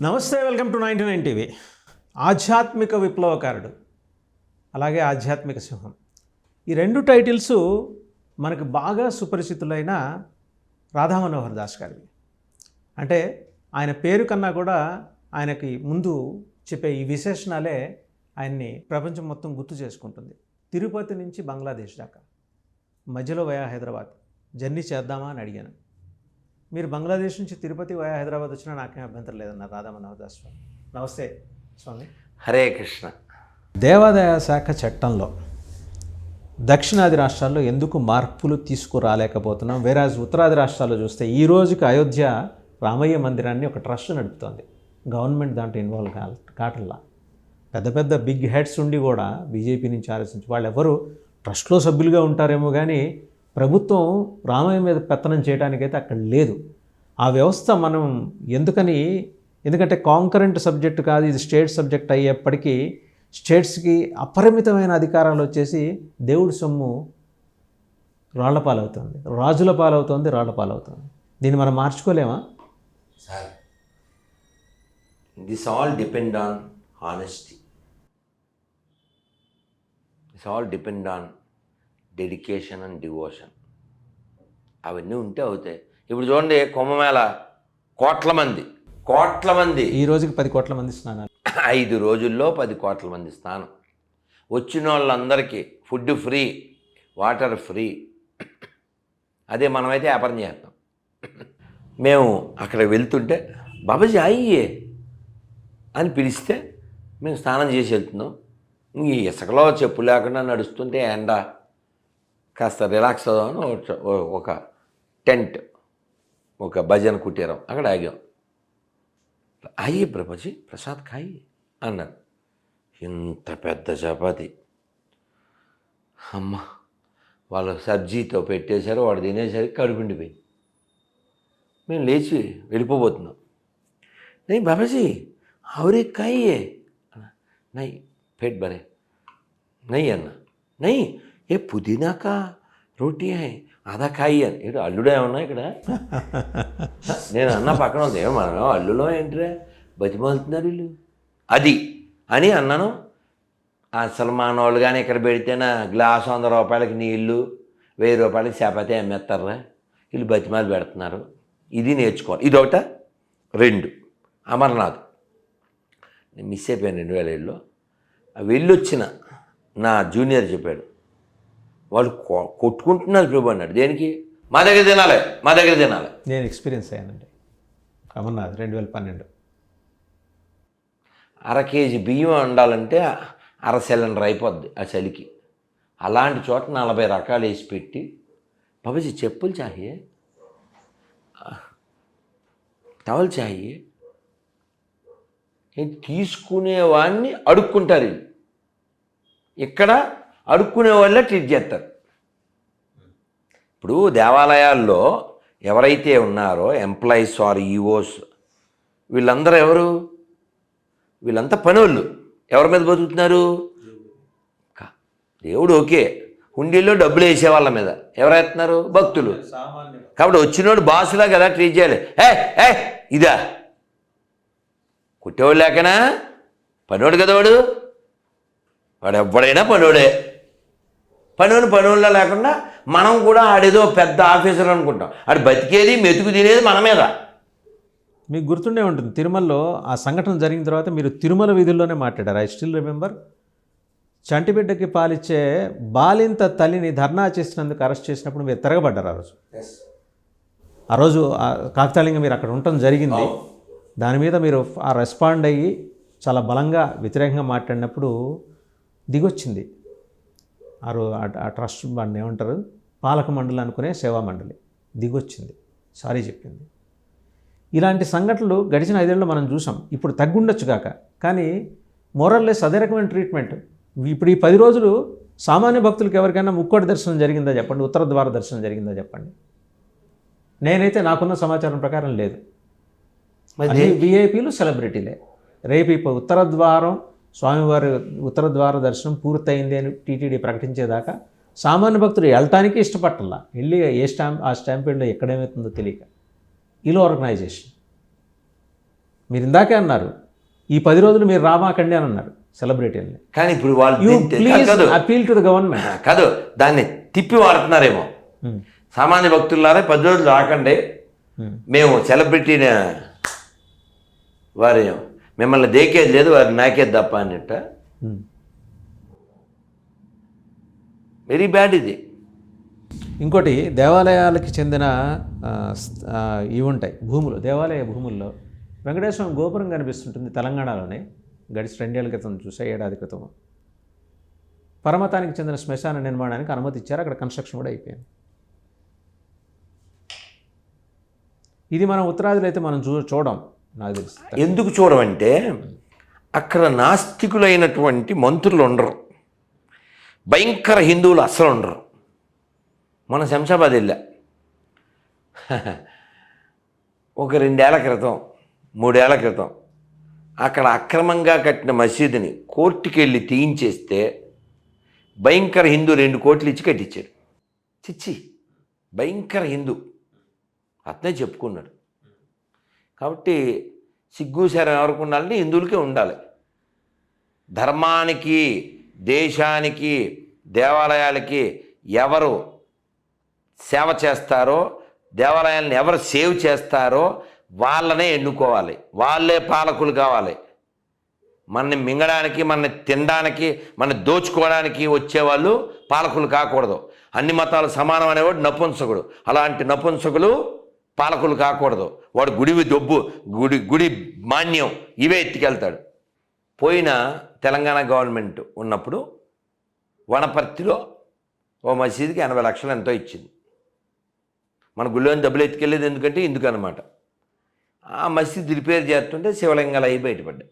నమస్తే, welcome to 99 TV. ఆధ్యాత్మిక విప్లవకారుడు, అలాగే ఆధ్యాత్మిక సింహం, ఈ రెండు టైటిల్స్ మనకు బాగా సుపరిచితులైన రాధా మనోహర్ దాస్ గారివి. అంటే ఆయన పేరు కన్నా కూడా ఆయనకి ముందు చెప్పే ఈ విశేషణాలే ఆయన్ని ప్రపంచం మొత్తం గుర్తు చేసుకుంటుంది. తిరుపతి నుంచి బంగ్లాదేశ్ దాకా మధ్యలో వయా హైదరాబాద్ జర్నీ చేద్దామా అని అడిగాను. మీరు బంగ్లాదేశ్ నుంచి తిరుపతి వయా హైదరాబాద్ వచ్చినా నాకేం అభ్యంతరం లేదన్నారు రాధా మనోహర్ దాస్ స్వామి. నమస్తే స్వామి. హరే కృష్ణ. దేవాదాయ శాఖ చట్టంలో దక్షిణాది రాష్ట్రాల్లో ఎందుకు మార్పులు తీసుకురాలేకపోతున్నాం? వేరాజ్ ఉత్తరాది రాష్ట్రాల్లో చూస్తే ఈ రోజుకి అయోధ్య రామయ్య మందిరాన్ని ఒక ట్రస్ట్ నడుపుతోంది. గవర్నమెంట్ దాంట్లో ఇన్వాల్వ్ కావట్లా. పెద్ద పెద్ద బిగ్ హెడ్స్ ఉండి కూడా బీజేపీ నుంచి ఆలోచించి వాళ్ళు ఎవరు ట్రస్ట్లో సభ్యులుగా ఉంటారేమో కానీ ప్రభుత్వం రామయ్య మీద పెత్తనం చేయడానికైతే అక్కడ లేదు. ఆ వ్యవస్థ మనం ఎందుకంటే కాంకరెంట్ సబ్జెక్టు కాదు, ఇది స్టేట్ సబ్జెక్ట్ అయ్యేప్పటికీ స్టేట్స్కి అపరిమితమైన అధికారాలు వచ్చేసి దేవుడి సొమ్ము రాళ్ల పాలవుతుంది, రాజుల పాలవుతుంది, రాళ్ల పాలవుతుంది. దీన్ని మనం మార్చుకోలేమా sir? This all depend on honesty. This all depend on dedication and devotion. అవన్నీ ఉంటే అవుతాయి. ఇప్పుడు చూడండి, కుంభమేళ కోట్ల మంది ఈ రోజుకి 10 కోట్ల మంది స్నానాలు, 5 రోజుల్లో 10 కోట్ల మంది స్నానం. వచ్చిన వాళ్ళందరికీ ఫుడ్ ఫ్రీ, వాటర్ ఫ్రీ. అదే మనమైతే వ్యాపారం చేస్తాం. మేము అక్కడ వెళ్తుంటే బాబాజీ అయ్యే అని పిలిస్తే మేము స్నానం చేసి వెళ్తున్నాం. ఈ ఇసుకలో చెప్పు లేకుండా నడుస్తుంటే ఎండ కాస్త రిలాక్స్ అవుదామని ఒక టెంట్, ఒక భజన కుటీరం అక్కడ ఆగాం. అయ్యే బాబాజీ ప్రసాద్ ఖాయి అన్నారు. ఇంత పెద్ద చపాతి అమ్మ వాళ్ళు సబ్జీతో పెట్టేశారు. వాడు తినేసరికి కడుపుండిపోయింది. మేము లేచి వెళ్ళిపోబోతున్నాం. नहीं बाबाजी और एक खाई है, नहीं पेट भरे, नहीं अन्ना, नहीं ये पुदीना का रोटी है आधा खाई है. ఇటు అల్లుడే ఉన్నా ఇక్కడ. నేను అన్న పక్కన ఉంది, మనం అల్లులో ఏంట్రే బతిమాలుతున్నారు వీళ్ళు అది అని అన్నాను. అసలు మానవాళ్ళు కానీ ఇక్కడ పెడితేనా గ్లాసు 100 రూపాయలకి నీళ్ళు, 1000 రూపాయలకి చపాతీ అమ్మేస్తారా వీళ్ళు, బతిమాలు పెడుతున్నారు. ఇది నేర్చుకోవాలి. ఇది ఒకట. 2 అమర్నాథ్ నేను మిస్ అయిపోయాను 2007లో. వెళ్ళొచ్చిన నా జూనియర్ చెప్పాడు, వాళ్ళు కొట్టుకుంటున్నారు ప్రభు అన్నాడు. దేనికి? మా దగ్గర తినాలి. నేను ఎక్స్పీరియన్స్ అయ్యానండి అమర్నాథ్ 2012. 1/2 కేజీ బియ్యం వండాలంటే 1/2 సిలిండర్ అయిపోద్ది ఆ చలికి. అలాంటి చోట 40 రకాలు వేసి పెట్టి, బాబాజీ చెప్పులు చాహియే, టవల్ చాహియే, తీసుకునేవాడిని అడుక్కుంటారు. ఇక్కడ అడుక్కునే వాళ్ళే ట్రీట్ చేస్తారు. ఇప్పుడు దేవాలయాల్లో ఎవరైతే ఉన్నారో ఎంప్లాయీస్ ఆర్ ఈఓస్, వీళ్ళందరూ ఎవరు? వీళ్ళంతా పనోళ్ళు. ఎవరి మీద బతుకుతున్నారు? దేవుడు ఓకే, హుండీల్లో డబ్బులు వేసే వాళ్ళ మీద ఎవరు వేస్తున్నారు? భక్తులు. కాబట్టి వచ్చినోడు బాసులా కదా ట్రీట్ చేయాలి. ఏ ఇదా కుట్టేవాడు లేకనా పనోడు కదా వాడు ఎవడైనా పనోడే. పనుల్లో లేకుండా మనం కూడా ఆడేదో పెద్ద ఆఫీసర్ అనుకుంటాం. ఆడు బతికేది మెతుకు తినేది మన మీద. మీకు గుర్తుండే ఉంటుంది, తిరుమలలో ఆ సంఘటన జరిగిన తర్వాత మీరు తిరుమల వీధుల్లోనే మాట్లాడారు. I still remember. చంటిబిడ్డకి పాలిచ్చే బాలింత తల్లిని ధర్నా చేసినందుకు అరెస్ట్ చేసినప్పుడు మీరు తిరగబడ్డారు. ఆ రోజు కాకతాళీయంగా మీరు అక్కడ ఉండటం జరిగింది. దాని మీద మీరు ఆ రెస్పాండ్ అయ్యి చాలా బలంగా వ్యతిరేకంగా మాట్లాడినప్పుడు దిగొచ్చింది ఆ ట్రస్ట్ వాడిని ఏమంటారు, పాలక మండలి అనుకునే సేవా మండలి దిగొచ్చింది, సారీ చెప్పింది. ఇలాంటి సంఘటనలు గడిచిన 5 ఏళ్ళలో మనం చూసాం. ఇప్పుడు తగ్గుండొచ్చు కాక, కానీ మోరల్లెస్ అదే రకమైన ట్రీట్మెంట్. ఇప్పుడు ఈ 10 రోజులు సామాన్య భక్తులకు ఎవరికైనా ముక్కోటి దర్శనం జరిగిందా చెప్పండి, ఉత్తర ద్వార దర్శనం జరిగిందా చెప్పండి. నేనైతే నాకున్న సమాచారం ప్రకారం లేదు. విఐపీలు సెలబ్రిటీలే. రేపు ఉత్తర ద్వారం స్వామివారి ఉత్తర ద్వార దర్శనం పూర్తయింది అని టీటీడీ ప్రకటించేదాకా సామాన్య భక్తులు వెళ్ళటానికి ఇష్టపట్టాల. వెళ్ళి ఆ స్టాంపేడ్లో ఎక్కడేమవుతుందో తెలియక. ఇలా ఆర్గనైజేషన్ మీరు ఇందాకే అన్నారు ఈ 10 రోజులు మీరు రామాకండి అని అన్నారు సెలబ్రిటీని. కానీ ఇప్పుడు వాళ్ళు యూ దీన్ని ప్లీజ్ కాదు అపీల్ టు ద గవర్నమెంట్. కాదు, దాన్ని తిప్పి వాడుతున్నారేమో. సామాన్య భక్తులారా 10 రోజులు రాకండి, మేము సెలబ్రిటీని వారి మిమ్మల్ని దేకేది లేదు, వారిని నాకేది తప్ప అన్నట్ట. వెరీ బ్యాడ్ ఇది. ఇంకోటి దేవాలయాలకి చెందిన ఇవి ఉంటాయి భూములు, దేవాలయ భూముల్లో వెంకటేశ్వర గోపురం కనిపిస్తుంటుంది తెలంగాణలోనే. గడిచి 2 ఏళ్ల క్రితం చూసా, ఏడాది క్రితం పరమతానికి చెందిన శ్మశాన నిర్మాణానికి అనుమతి ఇచ్చారు, అక్కడ కన్స్ట్రక్షన్ కూడా అయిపోయింది. ఇది మనం ఉత్తరాదిలో అయితే మనం చూడం నాకు తెలుసు. ఎందుకు చూడమంటే అక్కడ నాస్తికులైనటువంటి మంత్రులు ఉండరు, భయంకర హిందువులు అస్సలు ఉండరు. మన శంషాబాద్ వెళ్ళా ఒక 2 ఏళ్ల క్రితం 3 ఏళ్ల క్రితం, అక్కడ అక్రమంగా కట్టిన మసీదుని కోర్టుకి వెళ్ళి తీయించేస్తే భయంకర హిందూ 2 కోట్లు ఇచ్చి కట్టించాడు. చిచ్చి, భయంకర హిందూ అతనే చెప్పుకున్నాడు. కాబట్టి సిగ్గు శరం ఎవరికి ఉండాలంటే హిందువులకే ఉండాలి. ధర్మానికి, దేశానికి, దేవాలయాలకి ఎవరు సేవ చేస్తారో, దేవాలయాలను ఎవరు సేవ్ చేస్తారో వాళ్ళనే ఎన్నుకోవాలి, వాళ్ళే పాలకులు కావాలి. మనని మింగడానికి, మనని తినడానికి, మనని దోచుకోవడానికి వచ్చేవాళ్ళు పాలకులు కాకూడదు. అన్ని మతాలు సమానం అనేవాడు నపుంసకుడు, అలాంటి నపుంసకులు పాలకులు కాకూడదు. వాడు గుడివి దొబ్బు, గుడి మాన్యం ఇవే ఎత్తికెళ్తాడు. పోయిన తెలంగాణ గవర్నమెంట్ ఉన్నప్పుడు వనపర్తిలో ఓ మసీదుకి 80 లక్షలు ఎంతో ఇచ్చింది. మన గుళ్ళోని డబ్బులు ఎత్తుకెళ్ళేది ఎందుకంటే ఇందుకనమాట. ఆ మసీదు రిపేర్ చేస్తుంటే శివలింగాలు అయి బయటపడ్డాయి.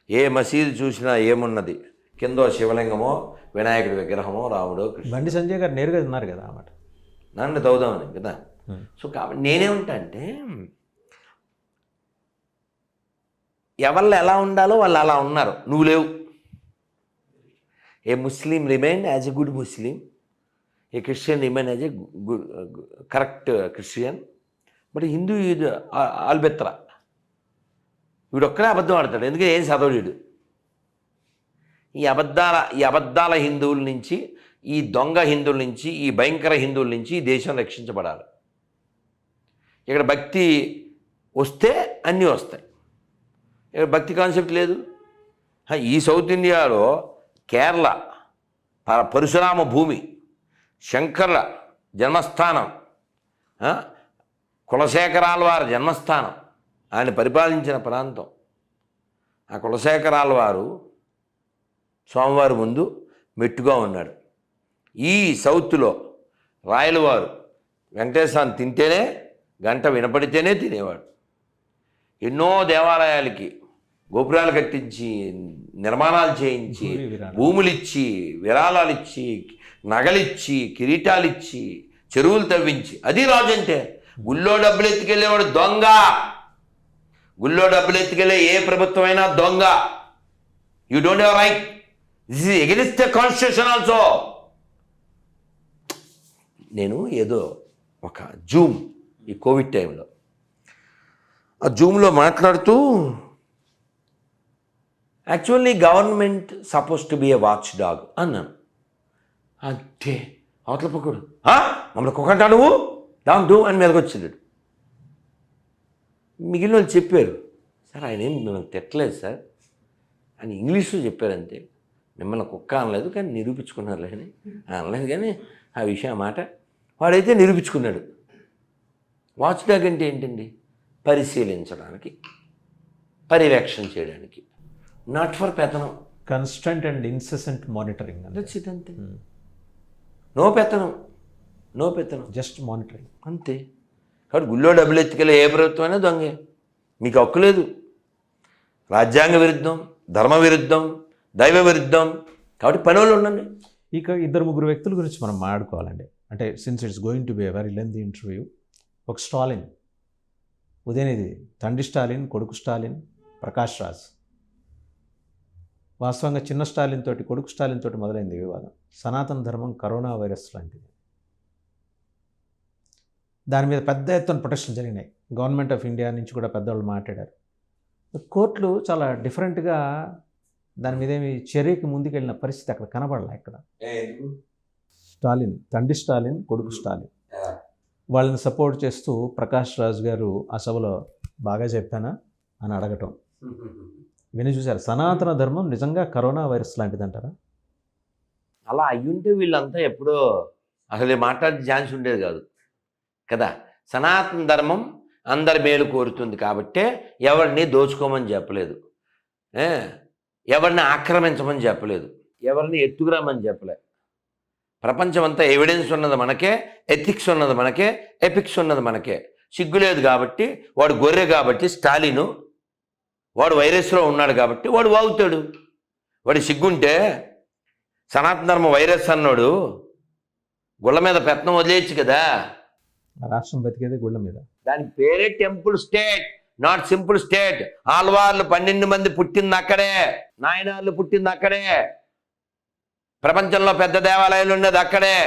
ఏ మసీదు చూసినా ఏమున్నది, కిందో శివలింగమో, వినాయకుడి విగ్రహమో, రాముడో, కృష్ణ. బండి సంజయ్ గారు నేరుగా ఉన్నారు కదా అన్నమాట, నన్ను తవ్వుదామని కదా. సో కాబట్టి నేనేమంటా అంటే ఎవళ్ళు ఎలా ఉండాలో వాళ్ళు అలా ఉన్నారు, నువ్వు లేవు. A Muslim remain as a good Muslim, a Christian remain as a correct Christian, but Hindu ఇది ఆల్బెత్రా. వీడు ఒక్కడే అబద్ధం ఆడతాడు, ఎందుకంటే ఏం చదవడు. ఈ అబద్ధాల హిందువుల నుంచి, ఈ దొంగ హిందువుల నుంచి, ఈ భయంకర హిందువుల నుంచి ఈ దేశం రక్షించబడాలి. ఇక్కడ భక్తి వస్తే అన్నీ వస్తాయి. ఇక్కడ భక్తి కాన్సెప్ట్ లేదు. ఈ సౌత్ ఇండియాలో కేరళ పరశురామ భూమి, శంకర్ల జన్మస్థానం, కులశేఖరాల వారి జన్మస్థానం, ఆయన పరిపాలించిన ప్రాంతం. ఆ కులశేఖరాల వారు స్వామివారి ముందు మెట్టుగా ఉన్నాడు. ఈ సౌత్లో రాయలవారు వెంకటేశ్వరాన్ని తింటేనే, గంట వినపడితేనే తినేవాడు. ఎన్నో దేవాలయాలకి గోపురాలు కట్టించి, నిర్మాణాలు చేయించి, భూములిచ్చి, విరాళాలు ఇచ్చి, నగలిచ్చి, కిరీటాలిచ్చి, చెరువులు తవ్వించి, అది రాజు అంటే. గుళ్ళో డబ్బులు ఎత్తుకెళ్ళేవాడు దొంగ. గుళ్ళో డబ్బులు ఎత్తుకెళ్ళే ఏ ప్రభుత్వం అయినా దొంగ. You don't have right. This is against the constitution also. నేను ఏదో ఒక జూమ్ ఈ కోవిడ్ టైంలో ఆ జూమ్లో మాట్లాడుతూ, actually government suppose to be A watch dog అన్నాను. అంటే అవతల పక్కడు మమ్మల్ని కుక్కంటా నువ్వు డూ అని మీదకి వచ్చిండు. మిగిలిన వాళ్ళు చెప్పారు, సార్ ఆయన ఏం మిమ్మల్ని తిట్టలేదు సార్ అని ఇంగ్లీష్లో చెప్పారంతే. మిమ్మల్ని కుక్క అనలేదు, కానీ నిరూపించుకున్నారులే అని అనలేదు. కానీ ఆ విషయం ఆ మాట వాడైతే నిరూపించుకున్నాడు. వాచ్ డాగ్ అంటే ఏంటండి? పరిశీలించడానికి, పర్యవేక్షణ చేయడానికి, నాట్ ఫర్ పెత్తనం. Constant and incessant monitoring, that's it, అంతే. నో పెత్తనం, నో పెత్తనం, జస్ట్ మానిటరింగ్ అంతే. కాబట్టి గుళ్ళో డబ్బులు ఎత్తుకెళ్ళే ఏ ప్రభుత్వమైనా దొంగే. మీకు హక్కు లేదు. రాజ్యాంగ విరుద్ధం, ధర్మ విరుద్ధం, దైవ విరుద్ధం. కాబట్టి పని వాళ్ళు ఉండండి. ఇక 2-3 వ్యక్తుల గురించి మనం మాట్లాడుకోవాలండి. అంటే since it's going to be a very lengthy interview. ఒక స్టాలిన్, ఉదయనిధి తండ్రి స్టాలిన్, కొడుకు స్టాలిన్, ప్రకాష్ రాజ్. వాస్తవంగా చిన్న స్టాలిన్ తోటి, కొడుకు స్టాలిన్ తోటి మొదలైంది వివాదం. సనాతన ధర్మం కరోనా వైరస్ లాంటిది. దాని మీద పెద్ద ఎత్తున ప్రొటెక్షన్ జరిగినాయి. గవర్నమెంట్ ఆఫ్ ఇండియా నుంచి కూడా పెద్దవాళ్ళు మాట్లాడారు. కోర్టులు చాలా డిఫరెంట్గా దాని మీద ఏమి చర్యకి ముందుకెళ్ళిన పరిస్థితి అక్కడ కనబడలే ఇక్కడ. స్టాలిన్, తండ్రి స్టాలిన్, కొడుకు స్టాలిన్ వాళ్ళని సపోర్ట్ చేస్తూ ప్రకాష్ రాజ్ గారు ఆ సభలో బాగా చెప్పానా అని అడగటం విని చూశారు. సనాతన ధర్మం నిజంగా కరోనా వైరస్ లాంటిదంటారా? అలా అయ్యుంటే వీళ్ళంతా ఎప్పుడో అసలు మాట్లాడే ఛాన్స్ ఉండేది కాదు కదా. సనాతన ధర్మం అందరి మేలు కోరుతుంది కాబట్టే ఎవరిని దోచుకోమని చెప్పలేదు, ఎవరిని ఆక్రమించమని చెప్పలేదు, ఎవరిని ఎత్తుకురామని చెప్పలేదు. ప్రపంచం అంతా ఎవిడెన్స్ ఉన్నది మనకే, ఎథిక్స్ ఉన్నది మనకే, ఎపిక్స్ ఉన్నది మనకే. సిగ్గులేదు కాబట్టి వాడు గొర్రె కాబట్టి స్టాలిను, వాడు వైరస్లో ఉన్నాడు కాబట్టి వాడు వాగుతాడు. వాడు సిగ్గుంటే సనాతన ధర్మ వైరస్ అన్నాడు గుళ్ళ మీద పెత్తనం వదిలేయచ్చు కదా. రాష్ట్రం బతికేదే గుళ్ళ మీద. దాని పేరే temple state, not simple state. ఆళ్వార్లు 12 మంది పుట్టింది అక్కడే, నాయనార్లు పుట్టింది అక్కడే, ప్రపంచంలో పెద్ద దేవాలయాలు ఉన్నది అక్కడే.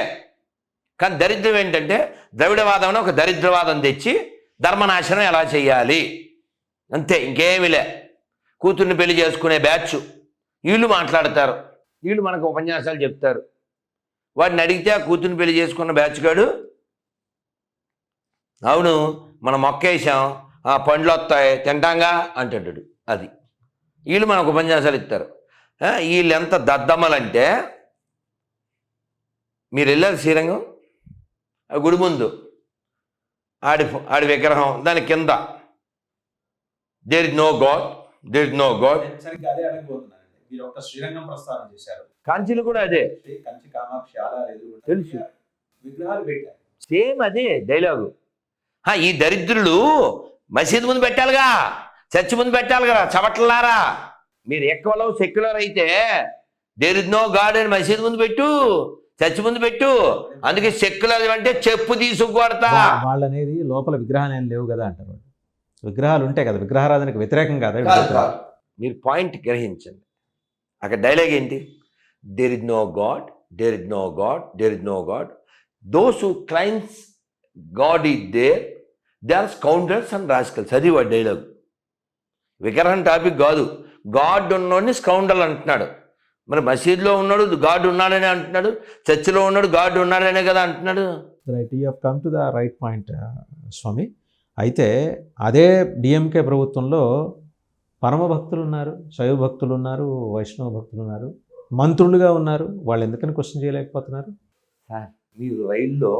కానీ దరిద్రం ఏంటంటే ద్రవిడవాదం ఒక దరిద్రవాదం తెచ్చి ధర్మనాశనం ఎలా చేయాలి అంతే, ఇంకేమీలే. కూతుర్ని పెళ్లి చేసుకునే బ్యాచ్ వీళ్ళు మాట్లాడతారు, వీళ్ళు మనకు ఉపన్యాసాలు చెప్తారు. వాడిని అడిగితే ఆ కూతుర్ని పెళ్లి చేసుకున్న బ్యాచ్ గాడు అవును మనం మొక్కేసాం, ఆ పండ్లు వస్తాయి తింటాంగా అంటాడు. అది వీళ్ళు మనకు ఉపన్యాసాలు ఇస్తారు. వీళ్ళు ఎంత దద్దమ్మలంటే, మీరు వెళ్ళారు శ్రీరంగం, ఆ గుడి ముందు ఆడి విగ్రహం, దాని కింద there is no God, there is no god. Srirangam ప్రస్తావన చేశారు, కాంచీలు కూడా అదే, కంచి కామాక్షి తెలుసు, విగ్రహాలు పెట్టారు, సేమ్ అదే డైలాగు. ఈ దరిద్రులు మసీదు ముందు పెట్టాలిగా, చర్చి ముందు పెట్టాలిగా, చవట్లలారా. మీరు ఎక్కువలో సెక్యులర్ అయితే దేర్ ఇస్ నో గాడ్ అని మసీదు ముందు పెట్టు, చర్చి ముందు పెట్టు. అందుకే సెక్యులర్ అంటే చెప్పు తీసుకొడతా. వాళ్ళు అనేది లోపల విగ్రహాలు ఏం లేవు కదా అంటారు. విగ్రహాలు ఉంటాయి కదా, విగ్రహారాధనకు వ్యతిరేకం కదా. మీరు పాయింట్ గ్రహించండి. అక్కడ డైలాగ్ ఏంటి? There is no God, there is no God, there is no God. Those who claims God is there, they are scoundrels and rascals. అది వాడి డైలాగ్. విగ్రహం టాపిక్ కాదు, గాడ్ ఉన్నోడిని స్కౌండల్ అంటున్నాడు. మరి మసీదులో ఉన్నాడు గాడ్ ఉన్నాడనే అంటున్నాడు, చర్చిలో ఉన్నాడు గాడ్ ఉన్నాడనే కదా అంటున్నాడు. Right, you have come to the right point స్వామి. అయితే అదే డిఎంకే ప్రభుత్వంలో పరమ భక్తులు ఉన్నారు, శైవ భక్తులు ఉన్నారు, వైష్ణవ భక్తులు ఉన్నారు, మంత్రులుగా ఉన్నారు. వాళ్ళు ఎందుకని క్వశ్చన్ చేయలేకపోతున్నారు? సార్ మీరు రైల్లో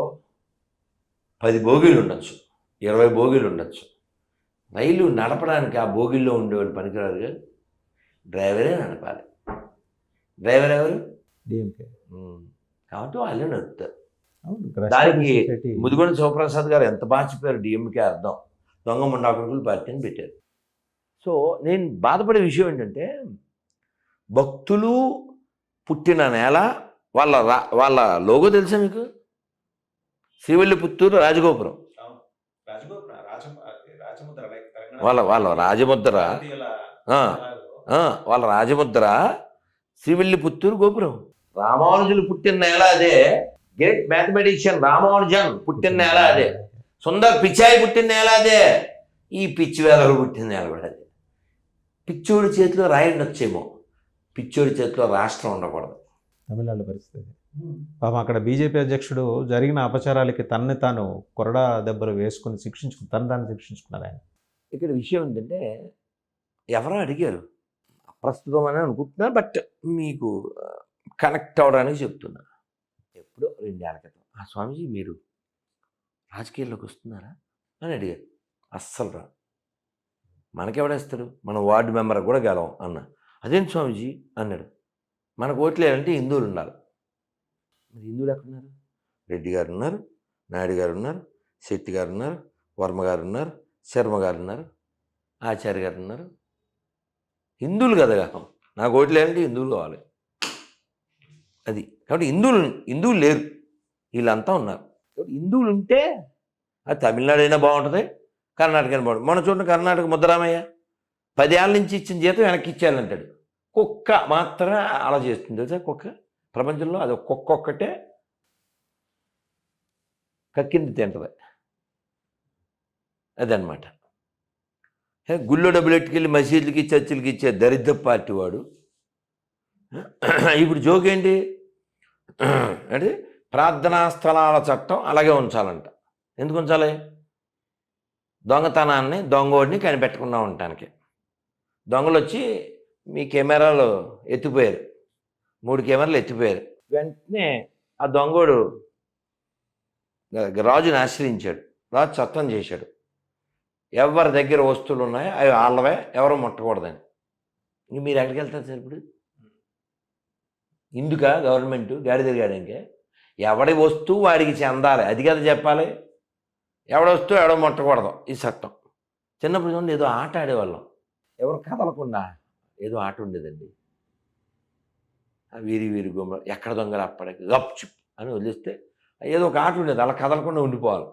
10 బోగీలు ఉండొచ్చు, 20 బోగీలు ఉండొచ్చు. రైలు నడపడానికి ఆ బోగిల్లో ఉండేవాళ్ళు పనికిరారుగా, డ్రైవరే నడపాలి. డ్రైవర్ ఎవరు? డిఎంకే. కాబట్టి వాళ్ళే నడుపుతారు. అవును, దానికి ముదిగొండ శివప్రసాద్ గారు ఎంత బాగా చెప్పారు. డిఎంకే అర్థం దొంగ ముండాకుడుకులు పార్టీ అని పెట్టారు. సో నేను బాధపడే విషయం ఏంటంటే, భక్తులు పుట్టిన నేల, వాళ్ళ లోగో తెలుసా మీకు? శ్రీవిల్లిపుత్తూరు రాజగోపురం, వాళ్ళ రాజముద్ర, వాళ్ళ రాజముద్ర శ్రీవిల్లిపుత్తూరు గోపురం. రామానుజులు పుట్టిన నేల అదే, గ్రేట్ మ్యాథమెటిషియన్ రామానుజన్ పుట్టిన నేల అదే, సుందర్ పిచాయి పుట్టిన నేల అదే, ఈ పిచ్చి వేలలు పుట్టిన నేల కూడా అదే. పిచ్చోడి చేతిలో రాయి ఉండొచ్చేమో, పిచ్చోడి చేతిలో రాష్ట్రం ఉండకూడదు. తమిళనాడు పరిస్థితి పాపం. అక్కడ బీజేపీ అధ్యక్షుడు జరిగిన అపచారాలకి తనని తాను కొరడా దెబ్బలు వేసుకుని తను శిక్షించుకున్నారు ఆయన. ఇక్కడ విషయం ఏంటంటే, ఎవరో అడిగారు, ప్రస్తుతం అని అనుకుంటున్నా, బట్ మీకు కనెక్ట్ అవడానికి చెప్తున్నా. ఎప్పుడో 2 ఏళ్ల క్రితం, స్వామీజీ మీరు రాజకీయాల్లోకి వస్తున్నారా అని అడిగారు. అస్సలు రా, మనకెవడేస్తాడు, మన వార్డు మెంబర్ కూడా గెలవం అన్న. అదేంటి స్వామీజీ అన్నాడు. మనకు ఓట్లు వేయాలంటే హిందువులు ఉండాలి. మరి హిందువులు ఎక్కడున్నారు? రెడ్డి గారు ఉన్నారు, నాయుడు గారు ఉన్నారు, శెట్టి గారు ఉన్నారు, వర్మ గారు ఉన్నారు, శర్మ గారు ఉన్నారు, ఆచార్య గారు ఉన్నారు. హిందువులు కదా, నాకు ఓట్లు వేయాలంటే హిందువులు కావాలి. అది కాబట్టి హిందువులు లేరు, వీళ్ళంతా ఉన్నారు. కాబట్టి హిందువులు ఉంటే అది తమిళనాడు అయినా బాగుంటుంది, కర్ణాటక అయినా బాగుంటుంది. మొన్న చూడండి, కర్ణాటక ముద్దరామయ్య 10 ఏళ్ళ నుంచి ఇచ్చిన జీతం వెనక్కి ఇచ్చేయాలంటాడు. కుక్క మాత్రమే అలా చేస్తుంది తెలుసా. కుక్క ప్రపంచంలో అది కుక్క ఒక్కటే కక్కింది తింటుంది. అదనమాట. గుళ్ళో డబ్బులు ఎట్టుకెళ్ళి మసీదులకి చర్చిలకి ఇచ్చే దరిద్ర పార్టీ వాడు. ఇప్పుడు జోక్ ఏంటి అంటే ప్రార్థనా స్థలాల చట్టం అలాగే ఉంచాలంట. ఎందుకు ఉంచాలి? దొంగతనాన్ని దొంగోడిని కనిపెట్టకుండా ఉండటానికి. దొంగలు వచ్చి మీ కెమెరాలు ఎత్తిపోయారు, 3 కెమెరాలు ఎత్తిపోయారు. వెంటనే ఆ దొంగోడు రాజుని ఆశ్రయించాడు. రాజు చట్టం చేశాడు, ఎవరి దగ్గర వస్తువులు ఉన్నాయో అవి వాళ్ళవే, ఎవరు ముట్టకూడదని. ఇంక మీరు ఎక్కడికి వెళ్తారు సార్ ఇప్పుడు? ఇందుక గవర్నమెంట్ గాడి తిరిగాడానికి ఎవడి వస్తువు వాడికి చెందాలి, అది కదా చెప్పాలి. ఎవడ వస్తువు ఎవడో ముట్టకూడదు, ఈ చట్టం. చిన్నప్పుడు చూడండి ఏదో ఆట ఆడేవాళ్ళం, ఎవరు కదలకుండా ఏదో ఆట ఉండేదండి. వీరి వీరి గుమ్మ ఎక్కడ దొంగలు అప్పటికి గప్చుప్ అని వదిలేస్తే ఏదో ఒక ఆట ఉండేది, అలా కదలకుండా ఉండిపోవాలి,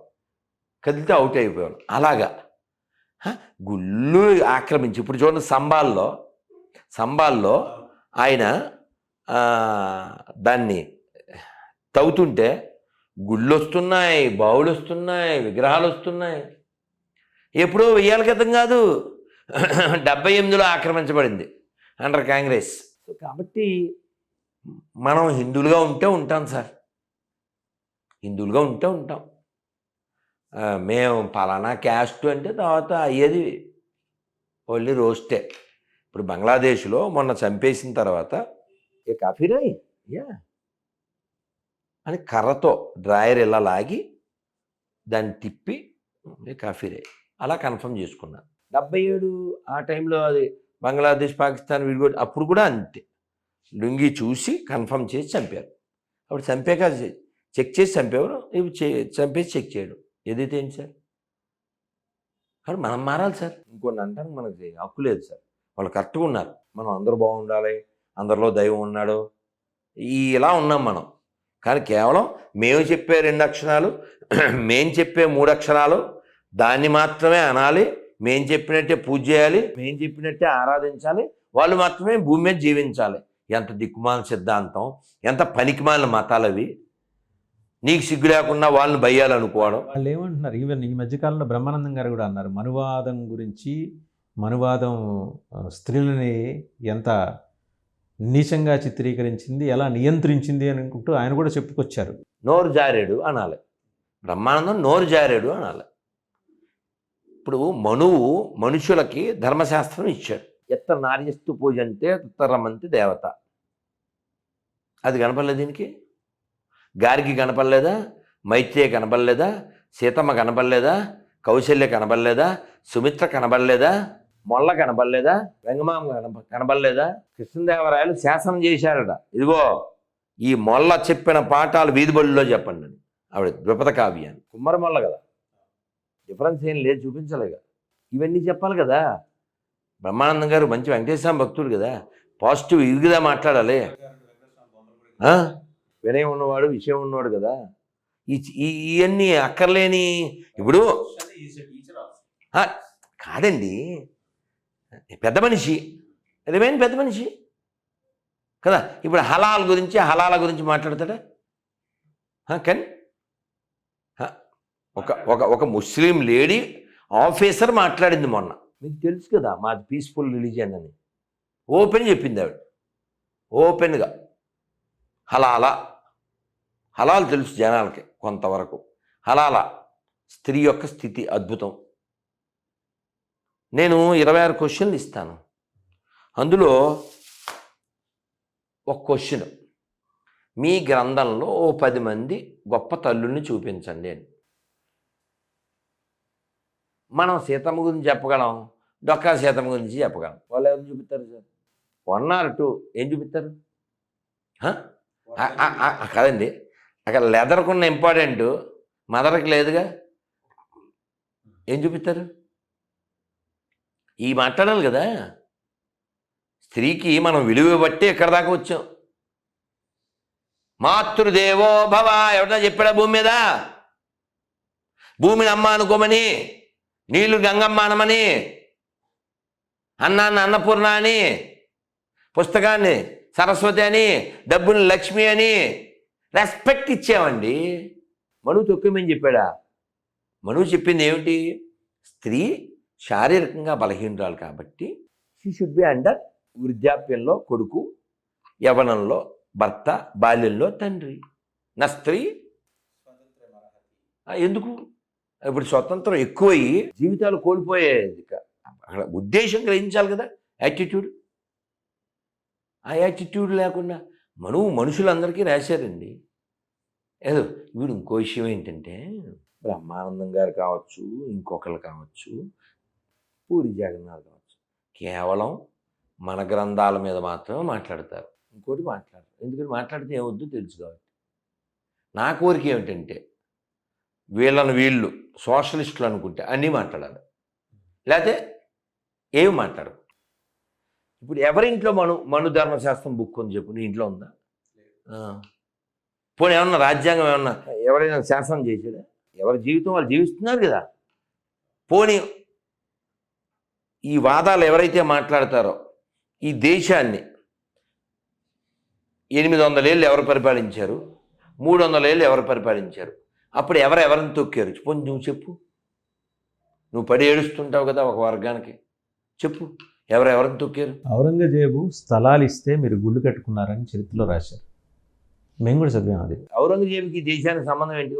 కదిలితే అవుట్ అయిపోవాలి. అలాగా గుళ్ళు ఆక్రమించి ఇప్పుడు చూడండి సంబాల్లో ఆయన దాన్ని తవ్వుతుంటే గుళ్ళు వస్తున్నాయి, బావులు వస్తున్నాయి, విగ్రహాలు వస్తున్నాయి. ఎప్పుడో 1000 ఏళ్ళ క్రితం కాదు, 78లో ఆక్రమించబడింది అండర్ కాంగ్రెస్. కాబట్టి మనం హిందువులుగా ఉంటే ఉంటాం సార్, హిందువులుగా ఉంటే ఉంటాం. మేము పలానా క్యాస్ట్ అంటే తర్వాత అయ్యేది ఓన్లీ రోస్టే. ఇప్పుడు బంగ్లాదేశ్లో మొన్న చంపేసిన తర్వాత ఏ కాఫీరాయి అని కర్రతో డ్రాయర్ ఇలా లాగి దాన్ని తిప్పి కాఫీరాయి అలా కన్ఫర్మ్ చేసుకున్నాను. 77 ఆ టైంలో అది బంగ్లాదేశ్ పాకిస్తాన్ విడిగొట్టి అప్పుడు కూడా అంతే, లుంగి చూసి కన్ఫర్మ్ చేసి చంపారు. అప్పుడు చంపాక చెక్ చేసి చంపేవారు, ఇవి చంపేసి చెక్ చేయడం ఏదైతే ఏంటి సార్. కానీ మనం మారాలి సార్. ఇంకొన్ని అంటానికి మనకి హక్కు లేదు సార్. వాళ్ళు కరెక్ట్గా ఉన్నారు, మనం అందరూ బాగుండాలి, అందరిలో దైవం ఉన్నాడు, ఇలా ఉన్నాం మనం. కానీ కేవలం మేము చెప్పే 2 అక్షరాలు, మేము చెప్పే 3 అక్షరాలు దాన్ని మాత్రమే అనాలి, మేము చెప్పినట్టే పూజ చేయాలి, మేము చెప్పినట్టే ఆరాధించాలి, వాళ్ళు మాత్రమే భూమి మీద జీవించాలి. ఎంత దిక్కుమాల సిద్ధాంతం, ఎంత పనికిమాలిన మతాలు అవి. నీకు సిగ్గు లేకుండా వాళ్ళని బయ్యాలనుకోవడం. వాళ్ళు ఏమంటున్నారు, ఈవెన్ ఈ మధ్యకాలంలో బ్రహ్మానందం గారు కూడా అన్నారు, మనువాదం గురించి, మనువాదం స్త్రీలని ఎంత నీచంగా చిత్రీకరించింది, ఎలా నియంత్రించింది అని అనుకుంటూ ఆయన కూడా చెప్పుకొచ్చారు. నోరు జారేడు అనాలి, బ్రహ్మానందం నోరు జారేడు అనాలి. ఇప్పుడు మనువు మనుషులకి ధర్మశాస్త్రం ఇచ్చాడు. ఎత్త నార్యస్తు పూజ అంటే తత్తరమంతి దేవత. అది కనపడలేదు దీనికి. గారికి కనపడలేదా, మైత్రేయ కనపడలేదా, సీతమ్మ కనపడలేదా, కౌశల్య కనపడలేదా, సుమిత్ర కనపడలేదా, మొల్ల కనపడలేదా, వెంగమామ కనపడలేదా? కృష్ణదేవరాయలు శాసనం చేశారట, ఇదిగో ఈ మొల్ల చెప్పిన పాఠాలు వీధిబడిలో చెప్పండి అని. ఆవిడ ద్విపద కావ్యాన్ని కుమ్మర మొల్ల కదా, డిఫరెన్స్ ఏం లేదు, చూపించలేగా. ఇవన్నీ చెప్పాలి కదా. బ్రహ్మానందం గారు మంచి వెంకటేశ్వర భక్తుడు కదా, పాజిటివ్ ఇది కదా మాట్లాడాలి. వినయం ఉన్నవాడు, విషయం ఉన్నవాడు కదా. ఇవన్నీ అక్కర్లేని. ఇప్పుడు కాదండి, పెద్ద మనిషి, రిమైన్ పెద్ద మనిషి కదా. ఇప్పుడు హలాల గురించి మాట్లాడతాడా? కానీ ఒక ముస్లిం లేడీ ఆఫీసర్ మాట్లాడింది మొన్న, మీకు తెలుసు కదా, మాది పీస్ఫుల్ రిలీజియన్ అని ఓపెన్ చెప్పింది ఆవిడ. ఓపెన్గా హలాల్ తెలుసు జనాలకి కొంతవరకు. హలాల స్త్రీ యొక్క స్థితి అద్భుతం. నేను 26 క్వశ్చన్లు ఇస్తాను, అందులో ఒక క్వశ్చన్, మీ గ్రంథంలో ఓ 10 మంది గొప్ప తల్లుల్ని చూపించండి అని. మనం సీతమ్మ గురించి చెప్పగలం, డొక్కా సీతమ్మ గురించి చెప్పగలం. వాళ్ళు ఎవరు చూపిస్తారు సార్? 1 or 2 ఏం చూపిస్తారు? కదండి, అక్కడ లెదర్కున్న ఇంపార్టెంట్ మదర్కి లేదుగా, ఏం చూపిస్తారు? ఈ మాట్లాడాలి కదా. స్త్రీకి మనం విలువ బట్టి ఎక్కడ దాకా వచ్చాం. మాతృదేవో భవ ఎవడన్నా చెప్పాడా భూమి మీద? భూమిని అమ్మ అనుకోమని, నీళ్లు గంగమ్మ అనమని, అన్నాన్ని అన్నపూర్ణ అని, పుస్తకాన్ని సరస్వతి అని, డబ్బుని లక్ష్మి అని రెస్పెక్ట్ ఇచ్చామండి. మనువు తొక్కుమని చెప్పాడా? మనువు చెప్పింది ఏమిటి? స్త్రీ శారీరకంగా బలహీనరాలు కాబట్టి షీ షుడ్ బి అండర్ వృద్ధాప్యంలో కొడుకు, యవనంలో భర్త, బాల్యంలో తండ్రి. నా స్త్రీ ఎందుకు ఇప్పుడు స్వతంత్రం ఎక్కువయ్యి జీవితాలు కోల్పోయేది. అక్కడ ఉద్దేశం గ్రహించాలి కదా, యాటిట్యూడ్. ఆ యాటిట్యూడ్ లేకుండా మనుషులందరికీ రాశారండి. ఏదో ఇప్పుడు ఇంకో విషయం ఏంటంటే, బ్రహ్మానందం గారు కావచ్చు, ఇంకొకరు కావచ్చు, పూరి జగన్నాథ్ కావచ్చు, కేవలం మన గ్రంథాల మీద మాత్రమే మాట్లాడతారు, ఇంకోటి మాట్లాడతారు. ఎందుకంటే మాట్లాడితే ఏమొద్దు తెలుసు కాబట్టి. నా కోరిక ఏమిటంటే, వీళ్ళు సోషలిస్టులు అనుకుంటే అన్నీ మాట్లాడాలి, లేకపోతే ఏమి మాట్లాడరు. ఇప్పుడు ఎవరింట్లో మను ధర్మశాస్త్రం బుక్ అని చెప్పు, నీ ఇంట్లో ఉందా? పోనీ ఏమన్నా రాజ్యాంగం ఏమన్నా ఎవరైనా శాసనం చేసాడా? ఎవరి జీవితం వాళ్ళు జీవిస్తున్నారు కదా. పోనీ ఈ వాదాలు ఎవరైతే మాట్లాడతారో ఈ దేశాన్ని 800 ఏళ్ళు ఎవరు పరిపాలించారు, 300 ఏళ్ళు ఎవరు పరిపాలించారు, అప్పుడు ఎవరెవరిని తొక్కారు? పోనీ నువ్వు చెప్పు. నువ్వు పడి ఏడుస్తుంటావు కదా ఒక వర్గానికి, చెప్పు ఎవరెవరిని తొక్కారు? ఔరంగజేబు స్థలాలు ఇస్తే మీరు గుళ్ళు కట్టుకున్నారని చరిత్రలో రాశారు, మేము కూడా చదివాం అది. ఔరంగజేబుకి దేశానికి సంబంధం ఏంటి?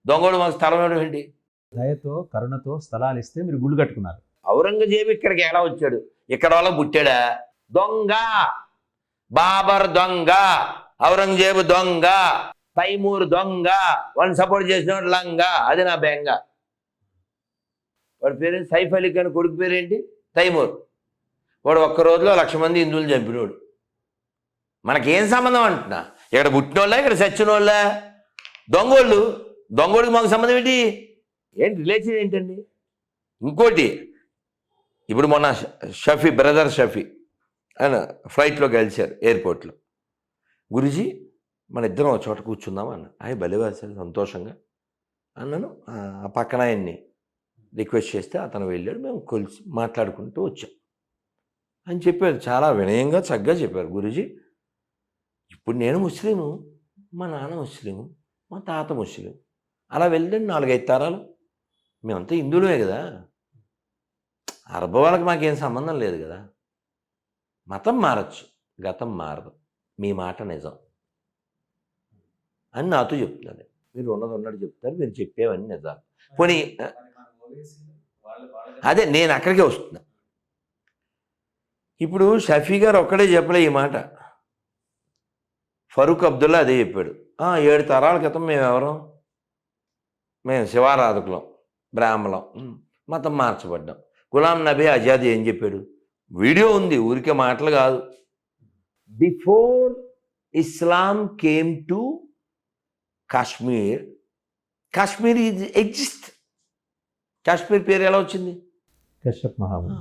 దొంగోడు మాకు స్థలం ఇవ్వడం ఏంటి? దయతో కరుణతో స్థలాలు ఇస్తే మీరు గుళ్ళు కట్టుకున్నారు. ఔరంగజేబు ఇక్కడికి ఎలా వచ్చాడు? ఇక్కడ వాళ్ళ పుట్టాడా? దొంగ, బాబర్ దొంగ, ఔరంగజేబు దొంగ, తైమూర్ దొంగ, వాడిని సపోర్ట్ చేసినవాడు లంగ. అది నా బెంగ. వాడి పేరు సైఫ్ అలీ ఖాన్ కొడుకు పేరేంటి? తైమూర్. వాడు ఒక్క రోజులో 1,00,000 మంది హిందువులు చంపినోడు. మనకేం సంబంధం అంటున్నా? ఇక్కడ పుట్టినోళ్ళ, ఇక్కడ చచ్చినోళ్ళ? దొంగోడికి మాకు సంబంధం ఏంటి రిలేషన్ ఏంటండి? ఇంకోటి, ఇప్పుడు మొన్న బ్రదర్ షఫీ ఆయన ఫ్లైట్లో కలిశారు ఎయిర్పోర్ట్లో. గురూజీ మన ఇద్దరం ఒక చోట కూర్చుందాం అన్న. ఆయన బలివాసారు సంతోషంగా అన్నాను. ఆ పక్కన ఆయన్ని రిక్వెస్ట్ చేస్తే అతను వెళ్ళాడు, మేము కలిసి మాట్లాడుకుంటూ వచ్చాం అని చెప్పారు. చాలా వినయంగా చక్కగా చెప్పారు. గురూజీ ఇప్పుడు నేను ముస్లిము, మా నాన్న ముస్లిము, మా తాత ముస్లిం, అలా వెళ్ళండి 4-5 తరాలు మేమంతా హిందువులమే కదా, అరబ్ వాళ్ళకి మాకేం సంబంధం లేదు కదా. మతం మారచ్చు, గతం మారదు, మీ మాట నిజం అని నాతో చెప్తున్నారు. మీరు ఉన్నది చెప్తారు, మీరు చెప్పేవన్నీ నిజాలు. పోనీ అదే నేను అక్కడికే వస్తున్నా. ఇప్పుడు షఫీ గారు ఒక్కడే చెప్పలే ఈ మాట, ఫరూక్ అబ్దుల్లా అదే చెప్పాడు. 7 తరాల క్రితం మేము శివారాధకులం, బ్రాహ్మణం, మతం మార్చబడ్డాం. గులాం నబీ ఆజాద్ ఏం చెప్పాడు? వీడియో ఉంది, ఊరికే మాటలు కాదు. Before Islam came to Kashmir is exist. Kashmir పేరు ఎలా వచ్చింది? కశ్యప్ మహాముని.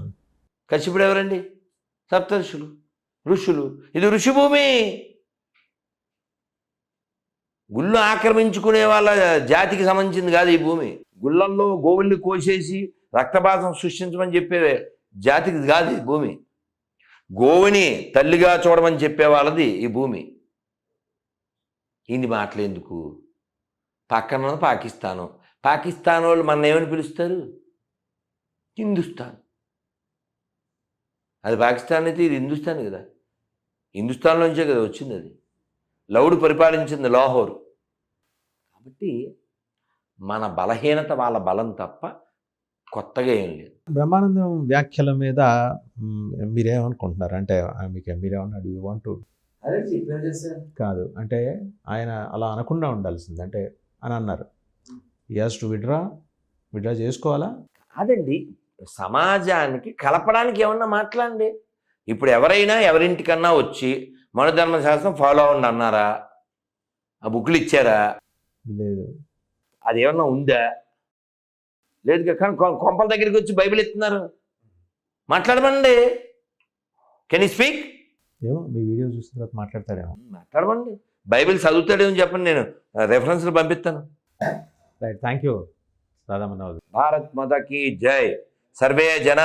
కశ్యపుడు ఎవరండి? సప్తర్షులు, ఋషులు. ఇది ఋషిభూమి. గుళ్ళు ఆక్రమించుకునే వాళ్ళ జాతికి సంబంధించింది కాదు ఈ భూమి. గుళ్ళల్లో గోవుల్ని కోసేసి రక్తపాతం సృష్టించమని చెప్పే జాతికి కాదు ఈ భూమి. గోవుని తల్లిగా చూడమని చెప్పే వాళ్ళది ఈ భూమి. ఇన్ని మాటలేందుకు? పక్కన పాకిస్తాన్ వాళ్ళు మన ఏమని పిలుస్తారు? హిందుస్థాన్. అది పాకిస్తాన్ అయితే ఇది హిందుస్థాన్ కదా. హిందుస్థాన్లోంచే కదా వచ్చింది. అది లౌడ్ పరిపాలించింది లాహోర్. కాబట్టి మన బలహీనత వాళ్ళ బలం తప్ప కొత్తగా ఏం లేదు. బ్రహ్మానందం వ్యాఖ్యల మీద మీరేమనుకుంటున్నారు? అంటే మీరేమన్నా డూ యూ వాంట్ టు కాదు అంటే ఆయన అలా అనకుండా ఉండాల్సింది అంటే అని అన్నారు. హి హాస్ టు విత్డ్రా చేసుకోవాలా? కాదండి, సమాజానికి కలపడానికి ఏమన్నా మాట్లాడండి. ఇప్పుడు ఎవరైనా ఎవరింటికన్నా వచ్చి మనోధర్మశాస్త్రం ఫాలో అవ్వండి అన్నారా? ఆ బుక్లు ఇచ్చారా? లేదు. అది ఏమన్నా ఉందా? లేదు. కానీ కొంపల దగ్గరికి వచ్చి బైబిల్ ఇస్తున్నారు. మాట్లాడమండి. Can you speak? ఏమో మీ వీడియో చూసిన తర్వాత మాట్లాడతాడేమో. మాట్లాడమండి. బైబిల్ చదువుతాడేమో చెప్పండి, నేను రెఫరెన్స్లు పంపిస్తాను. Right, thank you Radha Manoj. Bharat మాతా కీ జై. సర్వే జన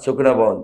సుఖినో భవంతు.